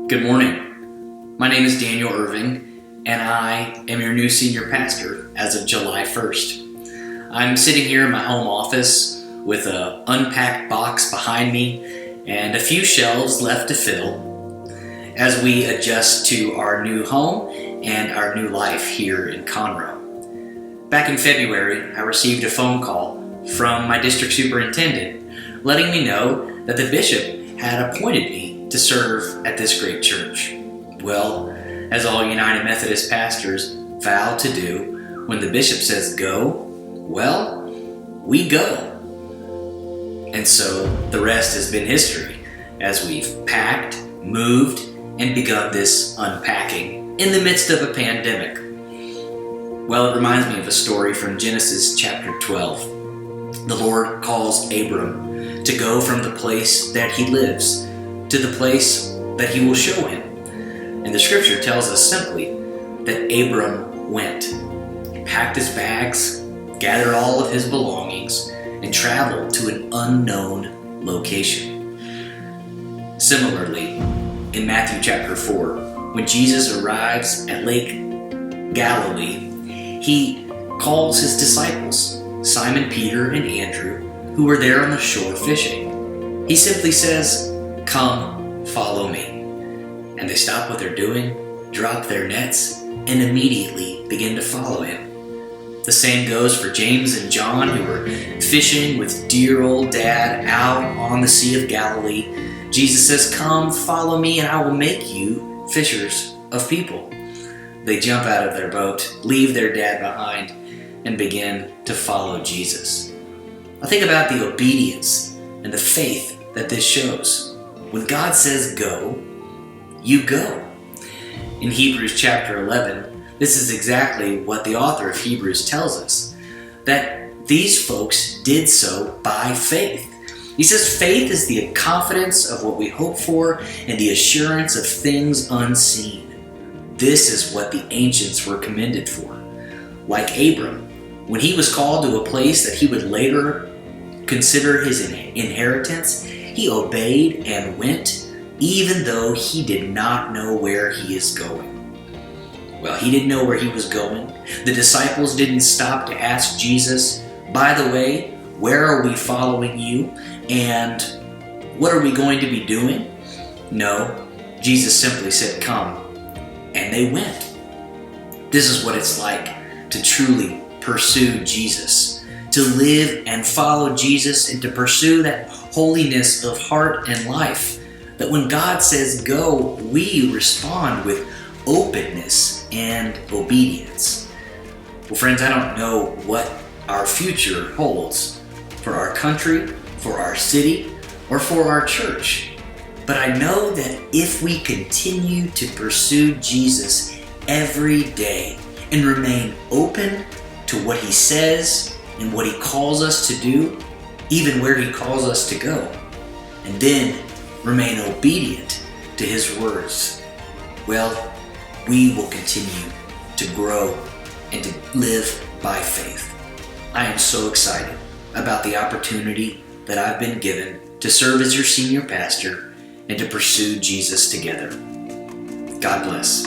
Good morning. My name is Daniel Irving, and I am your new senior pastor as of July 1st. I'm sitting here in my home office with an unpacked box behind me and a few shelves left to fill as we adjust to our new home and our new life here in Conroe. Back in February, I received a phone call from my district superintendent letting me know that the bishop had appointed me to serve at this great church. Well, as all United Methodist pastors vow to do, when the bishop says go, well, we go. And so the rest has been history as we've packed, moved, and begun this unpacking in the midst of a pandemic. Well, it reminds me of a story from Genesis chapter 12. The Lord calls Abram to go from the place that he lives to the place that he will show him. And the scripture tells us simply that Abram went. He packed his bags, gathered all of his belongings, and traveled to an unknown location. Similarly, in Matthew chapter 4, when Jesus arrives at Lake Galilee, he calls his disciples, Simon Peter and Andrew, who were there on the shore fishing. He simply says, "Come, follow me." And they stop what they're doing, drop their nets, and immediately begin to follow him. The same goes for James and John, who were fishing with dear old dad out on the Sea of Galilee. Jesus says, "Come, follow me, and I will make you fishers of people." They jump out of their boat, leave their dad behind, and begin to follow Jesus. I think about the obedience and the faith that this shows. When God says go, you go. In Hebrews chapter 11, this is exactly what the author of Hebrews tells us, that these folks did so by faith. He says faith is the confidence of what we hope for and the assurance of things unseen. This is what the ancients were commended for. Like Abram, when he was called to a place that he would later consider his inheritance, he obeyed and went, even though he did not know where he is going. Well, he didn't know where he was going. The disciples didn't stop to ask Jesus, "By the way, where are we following you? And what are we going to be doing?" No, Jesus simply said, "Come," and they went. This is what it's like to truly pursue Jesus, to live and follow Jesus, and to pursue that holiness of heart and life. That when God says go, we respond with openness and obedience. Well, friends, I don't know what our future holds for our country, for our city, or for our church. But I know that if we continue to pursue Jesus every day and remain open to what he says and what he calls us to do, even where he calls us to go, and then remain obedient to his words, well, we will continue to grow and to live by faith. I am so excited about the opportunity that I've been given to serve as your senior pastor and to pursue Jesus together. God bless.